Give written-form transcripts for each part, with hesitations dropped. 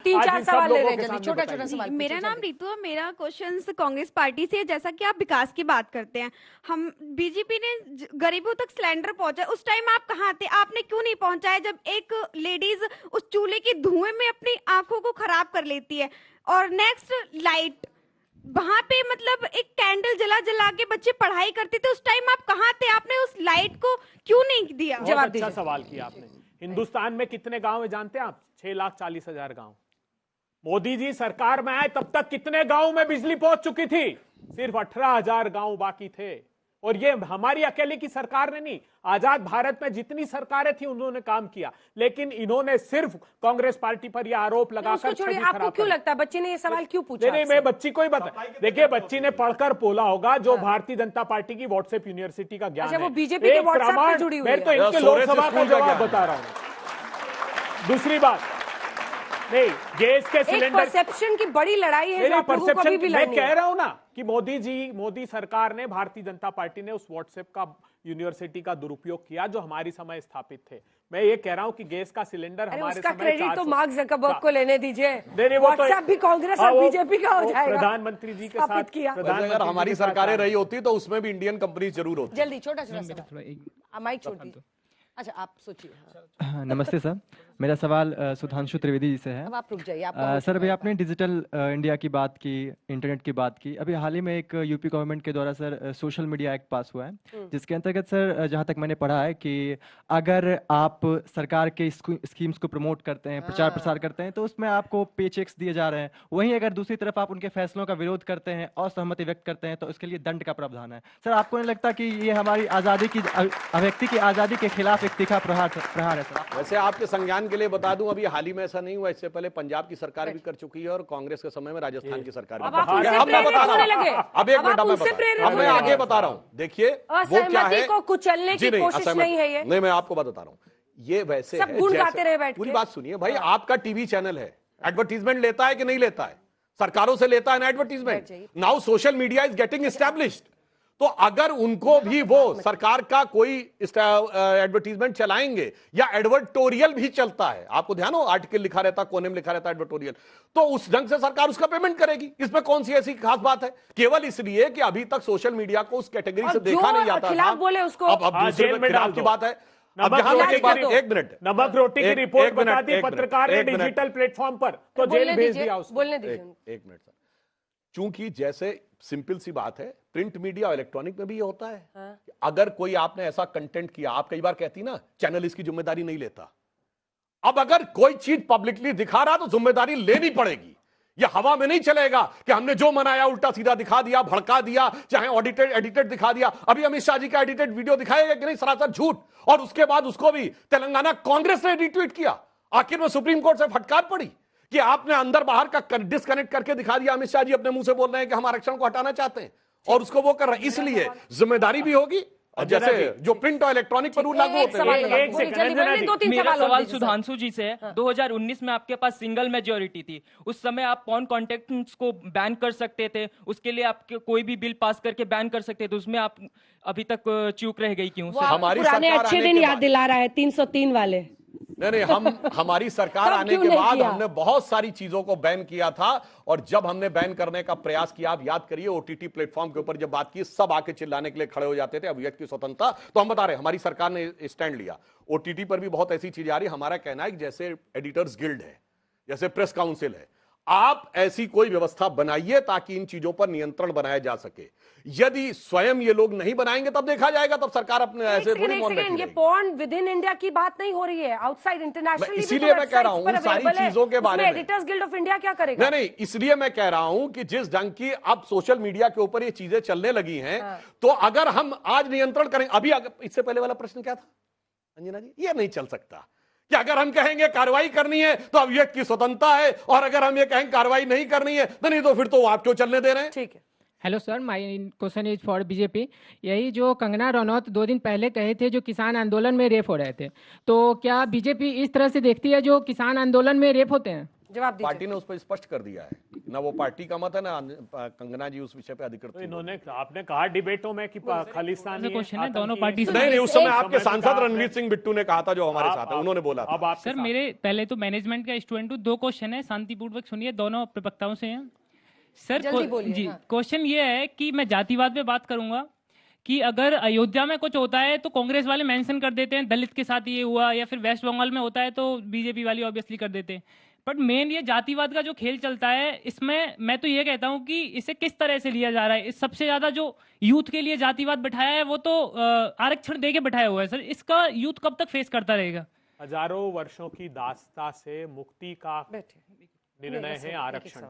3-4 सवाल ले रहे हैं, जल्दी छोटा छोटा सवाल। मेरा नाम रितु है, मेरा क्वेश्चन कांग्रेस पार्टी से है। जैसा कि आप विकास की बात करते हैं, हम बीजेपी ने गरीबों तक सिलेंडर पहुंचा, उस टाइम आप कहाँ थे? आपने क्यों नहीं पहुंचाया जब एक लेडीज उस चूल्हे के धुएं में अपनी आंखों को खराब कर लेती है? और नेक्स्ट लाइट, वहां पे मतलब एक कैंडल जला जला के बच्चे पढ़ाई करते थे, उस टाइम आप कहाँ थे? आपने उस लाइट को क्यों नहीं दिया? जवाब अच्छा सवाल किया आपने। हिंदुस्तान में कितने गांव है जानते हैं आप? 6,40,000 गांव। मोदी जी सरकार में आए तब तक कितने गांव में बिजली पहुंच चुकी थी? सिर्फ 18,000 गांव बाकी थे। और ये हमारी अकेले की सरकार ने नहीं, आजाद भारत में जितनी सरकारें थी उन्होंने काम किया, लेकिन इन्होंने सिर्फ कांग्रेस पार्टी पर यह आरोप लगाकर छवि खराब। आपको क्यों लगता है बच्ची ने ये सवाल क्यों पूछा? नहीं, मैं बच्ची को ही बता, देखिए बच्ची ने पढ़कर बोला होगा जो भारतीय जनता पार्टी की व्हाट्सएप यूनिवर्सिटी का ज्ञान है। वो बीजेपी के व्हाट्सएप पे जुड़ी हुई है। मैं तो इनके लोकसभा का जवाब बता रहा हूँ। दूसरी बात, नहीं, गैस के सिलेंडर परसेप्शन की बड़ी लड़ाई है। मैं कह रहा हूं ना कि मोदी सरकार ने, भारतीय जनता पार्टी ने उस व्हाट्सएप का यूनिवर्सिटी का दुरुपयोग किया जो हमारी समय स्थापित थे। मैं ये कह रहा हूं कि गैस का सिलेंडर हमारे समय क्रेडिट तो मार्क जकरबर्ग को लेने दीजिए। व्हाट्सएप भी कांग्रेस और बीजेपी का हो जाएगा। प्रधानमंत्री जी के साथ किया। अगर हमारी सरकारें रही होती तो उसमें भी इंडियन कंपनी जरूर होती। जल्दी छोटा छोटा माइक छोड़ दीजिए। अच्छा आप सोचिए। नमस्ते सर, मेरा सवाल सुधांशु त्रिवेदी जी से है। अब आप रुक जाइए। सर, अभी आपने डिजिटल इंडिया की बात की, इंटरनेट की बात की। अभी हाल ही में एक यूपी गवर्नमेंट के द्वारा सर सोशल मीडिया एक्ट पास हुआ है, जिसके अंतर्गत सर जहां तक मैंने पढ़ा है कि अगर आप सरकार के स्कीम्स को प्रमोट करते हैं, प्रचार प्रसार करते हैं, तो उसमें आपको पे चेक्स दिए जा रहे हैं। वहीं अगर दूसरी तरफ आप उनके फैसलों का विरोध करते हैं, असहमति व्यक्त करते हैं, तो उसके लिए दंड का प्रावधान है। सर, आपको नहीं लगता कि ये हमारी आज़ादी की, अभिव्यक्ति की आज़ादी के खिलाफ एक तीखा प्रहार है सर? वैसे आपके संज्ञान के लिए बता दूं, अभी हाल ही में ऐसा नहीं हुआ, इससे पहले पंजाब की सरकार भी कर चुकी है और कांग्रेस के समय में राजस्थान की सरकार भी। अब मैं बता रहा हूं, अब एक मिनट, अब मैं आगे बता रहा हूं। देखिए वो क्या है, को कुचलने की कोशिश नहीं है ये। नहीं, मैं आपको बता रहा हूं, ये वैसे सब गुण गाते रहे बैठ के। पूरी बात सुनिए भाई। आपका टीवी चैनल है, एडवर्टीजमेंट लेता है कि नहीं लेता है? सरकारों से लेता है ना advertisement. Now social media is getting established, तो अगर उनको भी वो सरकार का कोई एडवर्टीजमेंट चलाएंगे या एडवर्टोरियल भी चलता है, आपको ध्यान हो, आर्टिकल लिखा रहता, कोने में लिखा रहता एडवर्टोरियल, तो उस ढंग से सरकार उसका पेमेंट करेगी। इसमें कौन सी ऐसी खास बात है? केवल इसलिए कि अभी तक सोशल मीडिया को उस कैटेगरी से देखा नहीं जाता था। बोले उसको अब दूसरे में खिलाफ की बात है। अब एक मिनट, नमक रोटी की रिपोर्ट बता दी पत्रकार ने डिजिटल प्लेटफॉर्म पर, तो जेल भेज दिया उसको। बोलने दीजिए। एक मिनट सर, चूंकि जैसे सिंपल सी बात है, प्रिंट मीडिया और इलेक्ट्रॉनिक में भी ये होता है। अगर कोई आपने ऐसा कंटेंट किया, आप कई बार कहती ना चैनल इसकी जिम्मेदारी नहीं लेता। अब अगर कोई चीज पब्लिकली दिखा रहा तो जिम्मेदारी लेनी पड़ेगी। ये हवा में नहीं चलेगा कि हमने जो मनाया उल्टा सीधा दिखा दिया, भड़का दिया, चाहे ऑडिटेड एडिटेड दिखा दिया। अभी अमित शाह जी का एडिटेड वीडियो दिखाएगा कि नहीं? सरासर झूठ। और उसके बाद उसको भी तेलंगाना कांग्रेस ने रिट्वीट किया। आखिर में सुप्रीम कोर्ट से फटकार पड़ी कि आपने अंदर बाहर का डिस्कनेक्ट करके दिखा दिया। अमित शाह जी अपने मुंह से बोल रहे हैं कि हम आरक्षण को हटाना चाहते हैं और उसको वो कर रहे हैं। इसलिए जिम्मेदारी भी होगी, और जैसे जो प्रिंट और इलेक्ट्रॉनिक पर रूल लागू होते हैं। मेरा सवाल सुधांशु जी से है। 2019 में आपके पास सिंगल मेजोरिटी थी, उस समय आप पॉर्न कॉन्टेंट्स को बैन कर सकते थे, उसके लिए आप कोई भी बिल पास करके बैन कर सकते थे, उसमें आप अभी तक चूक रह गई क्यों? हमारी पुराने अच्छे दिन याद दिला रहा है 303 वाले। नहीं, हमारी सरकार आने के बाद हमने बहुत सारी चीजों को बैन किया था। और जब हमने बैन करने का प्रयास किया, आप याद करिए, ओटीटी प्लेटफॉर्म के ऊपर जब बात की, सब आके चिल्लाने के लिए खड़े हो जाते थे, अभिव्यक्ति स्वतंत्रता। तो हम बता रहे हैं हमारी सरकार ने स्टैंड लिया। ओटीटी पर भी बहुत ऐसी चीजें आ रही। हमारा कहना है कि जैसे एडिटर्स गिल्ड है, जैसे प्रेस काउंसिल है, आप ऐसी कोई व्यवस्था बनाइए ताकि इन चीजों पर नियंत्रण बनाया जा सके। यदि स्वयं ये लोग नहीं बनाएंगे तब देखा जाएगा, तब सरकार अपने ऐसे थोड़ी मौन बैठेगी। ये पॉर्न विद इन इंडिया की बात नहीं हो रही है, आउटसाइड इंटरनेशनल। इसीलिए मैं कह रहा हूं उन सारी चीजों के बारे में। एडिटर्स गिल्ड ऑफ इंडिया क्या करेगा? नहीं, इसलिए मैं कह रहा हूं कि जिस ढंग की अब सोशल मीडिया के ऊपर ये चीजें चलने लगी हैं, तो अगर हम आज नियंत्रण करें, अभी इससे पहले वाला प्रश्न क्या था अंजना जी? ये नहीं चल सकता कि अगर हम कहेंगे कार्रवाई करनी है तो अभिव्यक्ति की स्वतंत्रता है, और अगर हम ये कहेंगे कार्रवाई नहीं करनी है तो नहीं, तो फिर तो आप क्यों चलने दे रहे हैं? ठीक है। Hello sir, my question is for BJP. यही जो कंगना रनौत 2 दिन पहले कहे थे जो किसान आंदोलन में रेप हो रहे थे, तो क्या बीजेपी इस तरह से देखती है जो किसान आंदोलन में रेप होते हैं? जवाब दीजिए। पार्टी ने उस पर स्पष्ट कर दिया है, ना वो पार्टी का मत है, ना कंगना जी उस विषय पे अधिकृत। तो इन्होंने आपने कहा डिबेटों में कि खालिस्तानी क्वेश्चन है दोनों पार्टी से। नहीं, उस समय आपके सांसद रणवीर सिंह बिट्टू ने कहा था, जो हमारे साथ है, उन्होंने बोला था। अब आप सर मेरे पहले तो मैनेजमेंट का स्टूडेंट हूँ, 2 क्वेश्चन है, शांतिपूर्वक सुनिए, दोनों प्रवक्ताओं से हैं। सर जल्दी बोलिए, जी, हाँ। क्वेश्चन ये है कि मैं जातिवाद पे बात करूंगा कि अगर अयोध्या में कुछ होता है तो कांग्रेस वाले मेंशन कर देते हैं दलित के साथ ये हुआ, या फिर वेस्ट बंगाल में होता है तो बीजेपी वाले ऑब्वियसली कर देते हैं। बट मेन ये जातिवाद का जो खेल चलता है, इसमें मैं तो ये कहता हूं कि इसे किस तरह से लिया जा रहा है। इस सबसे ज्यादा जो यूथ के लिए जातिवाद बैठाया है वो तो आरक्षण दे के बैठाया हुआ है। सर इसका यूथ कब तक फेस करता रहेगा? हजारों वर्षों की दास्ता से मुक्ति का निर्णय है आरक्षण,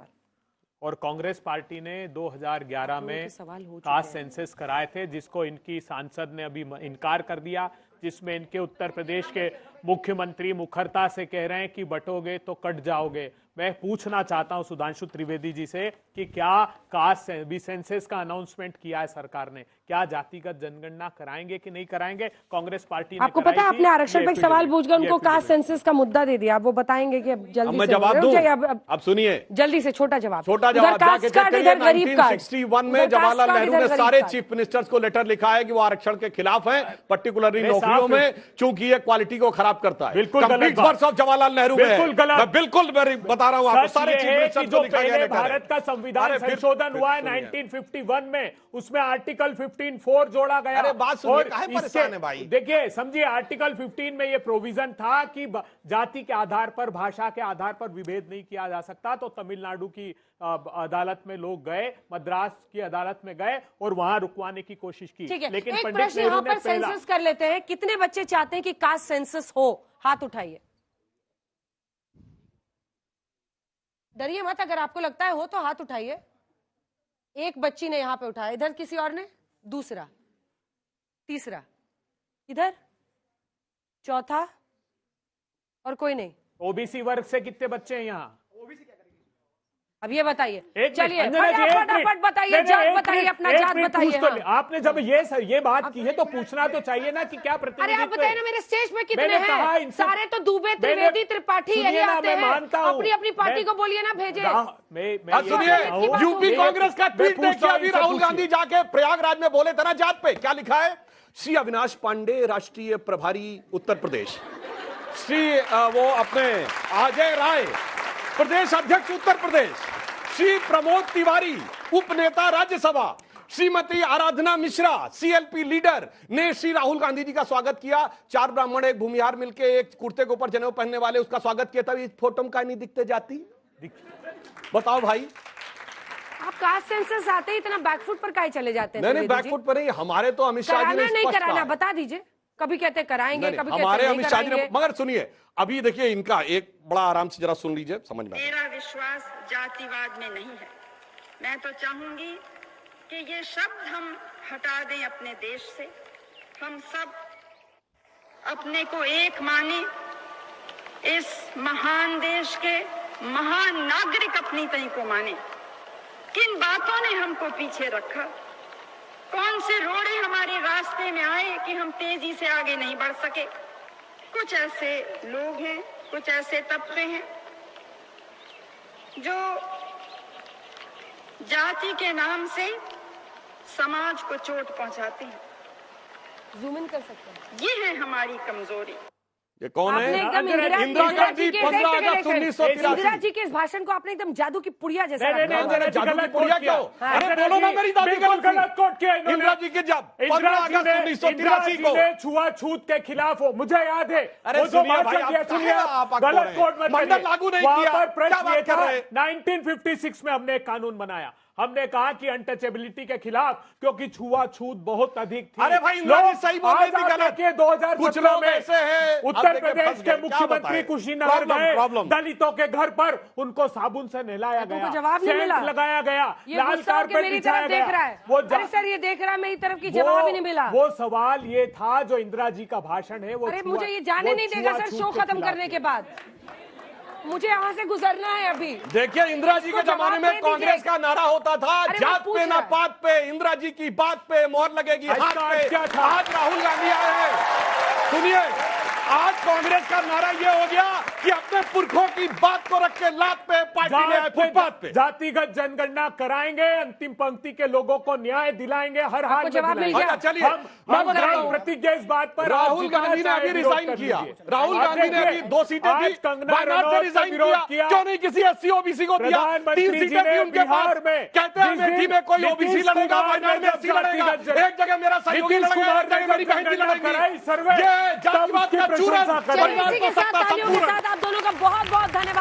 और कांग्रेस पार्टी ने 2011 में कास्ट सेंसस कराए थे, जिसको इनकी सांसद ने अभी इनकार कर दिया, जिसमें इनके उत्तर प्रदेश के मुख्यमंत्री मुखरता से कह रहे हैं कि बटोगे तो कट जाओगे। मैं पूछना चाहता हूं सुधांशु त्रिवेदी जी से कि क्या कास्ट सेंसस का अनाउंसमेंट किया है सरकार ने, क्या जातिगत जनगणना कराएंगे कि नहीं कराएंगे? कांग्रेस पार्टी ने आपको पता है, आपने आरक्षण पे एक सवाल पूछकर उनको कास्ट सेंसस का मुद्दा दे दिया। वो बताएंगे कि अब जल्दी मैं से जवाब दूं? अब अब सुनिए, जल्दी से छोटा जवाब जाके चेक करिए। 1961 में जवाहरलाल नेहरू ने सारे चीफ मिनिस्टर्स को लेटर लिखा है कि वो आरक्षण के खिलाफ है, पर्टिकुलरली नौकरियों में, चूंकि ये क्वालिटी को खराब करता है। बिल्कुल गलत वर्ड्स ऑफ जवाहरलाल नेहरू में बिल्कुल गलत। मैं बिल्कुल बता रहा हूं आपको, सारे चीफ मिनिस्टर्स को लिखा गया। भारत का संविधान संशोधन हुआ है 1951 में, उसमें आर्टिकल 15(4) जोड़ा गया। अरे बात सुनिए, काहे परेशान है भाई? देखिए समझिए, आर्टिकल 15 में ये प्रोविजन था कि जाति के आधार पर, भाषा के आधार पर विभेद नहीं किया जा सकता। तो तमिलनाडु की अदालत में लोग गए, मद्रास की अदालत में गए और वहां रुकवाने की कोशिश की। ठीक है, लेकिन एक पंडित प्रश्न नेहरू यहाँ ने पर सेंसस कर लेते हैं। कितने बच्चे चाहते हैं कि कास्ट सेंसस हो? हाथ उठाइए, डरिए मत। अगर आपको लगता है हो तो हाथ उठाइए। एक बच्ची ने यहां पे उठाया, इधर किसी और ने, दूसरा, तीसरा, इधर, चौथा, और कोई नहीं। ओबीसी वर्ग से कितने बच्चे हैं यहाँ? अब ये बताइए, एक चलिए मिनट, अंजना जी, फटाफट बताइए, जात बताइए, अपना जात बताइए। हाँ। आपने जब ये बात की है तो पूछना तो चाहिए ना कि क्या अरे प्रतिनिधित्व? आप बताइए ना, मेरे स्टेज पे कितने हैं? सारे तो दुबे, त्रिवेदी, त्रिपाठी यही आते हैं। अपनी अपनी पार्टी को बोलिए ना भेजे। सुनिए, यूपी कांग्रेस का ट्वीट देखिए, अभी राहुल गांधी जाके प्रयागराज में बोले थे ना जात पे, क्या लिखा है? श्री अविनाश पांडे राष्ट्रीय प्रभारी उत्तर प्रदेश, श्री वो अपने अजय राय प्रदेश अध्यक्ष उत्तर प्रदेश, श्री प्रमोद तिवारी उपनेता राज्यसभा, श्रीमती आराधना मिश्रा सीएलपी लीडर ने श्री राहुल गांधी जी का स्वागत किया। 4 ब्राह्मण, एक भूमिहार मिलके एक कुर्ते के ऊपर जनेऊ पहनने वाले उसका स्वागत किया। तभी फोटो में का नहीं दिखते जाती? बताओ भाई, आप कास्ट सेंसस आते ही इतना बैकफुट पर काहे चले जाते हैं? नहीं बैकफुट पर नहीं, हमारे तो अमित शाह जी ने नहीं स्पष्ट कराना, कहा। बता दीजिए। कभी कहते कराएंगे, कभी कहते हमारे नहीं अमित शाह जी ने, कराएंगे। मगर सुनिए अभी देखिए इनका एक बड़ा आराम से जरा सुन लीजिए, समझ में। मेरा विश्वास जातिवाद में नहीं है। मैं तो चाहूंगी कि ये शब्द हम हटा दें अपने देश से। हम सब अपने को एक माने, इस महान देश के महान नागरिक अपनी तय को माने। किन बातों ने हमको पीछे रखा? कौन से रोड़े हमारे रास्ते में आए कि हम तेजी से आगे नहीं बढ़ सके? कुछ ऐसे लोग हैं, कुछ ऐसे तबके हैं जो जाति के नाम से समाज को चोट पहुंचाते हैं। जूम इन कर सकते हैं। ये है हमारी कमजोरी। ये कौन है? इंदिरा गांधी 15 अगस्त 1983। इंदिरा जी के इस भाषण को आपने एकदम जादू की पुड़िया जैसा रखा। जादू की पुड़िया क्यों? अरे बोलो ना, मेरी दादी गलत कोट किया इंदिरा जी के जब 15 अगस्त 1983 को छुआछूत के खिलाफ हो, मुझे याद है। अरे सुनिए भाई, गलत कोट मत मंडल लागू नहीं किया। प्रश्न ये था, 1956 में हमने एक कानून बनाया। हमने कहा कि अनटचेबिलिटी के खिलाफ, क्योंकि छुआछूत बहुत अधिक थी। अरे भाई इंदिरा जी सही बोल रही थी, गलत के 2017 में ऐसे हैं, उत्तर प्रदेश के मुख्यमंत्री कुशीनगर गए, दलितों के घर पर उनको साबुन से नहलाया गया, जवाब नहीं मिला, लगाया गया, लाल कारपेट बिछाया गया। वो सर ये देख रहा है मेरी तरफ की, जवाब ही नहीं मिला। वो सवाल ये था जो इंदिरा जी का भाषण है, वो अरे मुझे ये जाने नहीं देगा सर, शो खत्म करने के बाद मुझे यहाँ से गुजरना है अभी। देखिए इंदिरा जी के जमाने में कांग्रेस का नारा होता था, जात पे ना पात पे, इंदिरा जी की बात पे मोहर लगेगी हाथ पे। आज राहुल गांधी आए हैं, सुनिए आज कांग्रेस का नारा ये हो गया कि अपने पुरखों की बात को रख के लात पे पार्टी ले आए फुटपाथ पे। जातिगत जनगणना कराएंगे, अंतिम पंक्ति के लोगों को न्याय दिलाएंगे, हर हाल में जवाब मिल गया। चलिए हम प्रतिज्ञा इस बात पर राहुल गांधी ने अभी रिजाइन किया, राहुल गांधी ने अभी 2 सीटें दी, वायनाड से रिजाइन किया, क्यों नहीं किसी SC OBC को दिया? 3 सीटें थी उनके पास, कहते हैं अमेठी में कोई OBC लड़ेगा, वायनाड में SC लड़ेगा, एक जगह मेरा सहयोगी लड़ेगा, एक जगह मेरी बहन लड़ेगी। ये जातिवाद का चूरन इसी के साथ तालियों के साथ आप दोनों का बहुत बहुत धन्यवाद।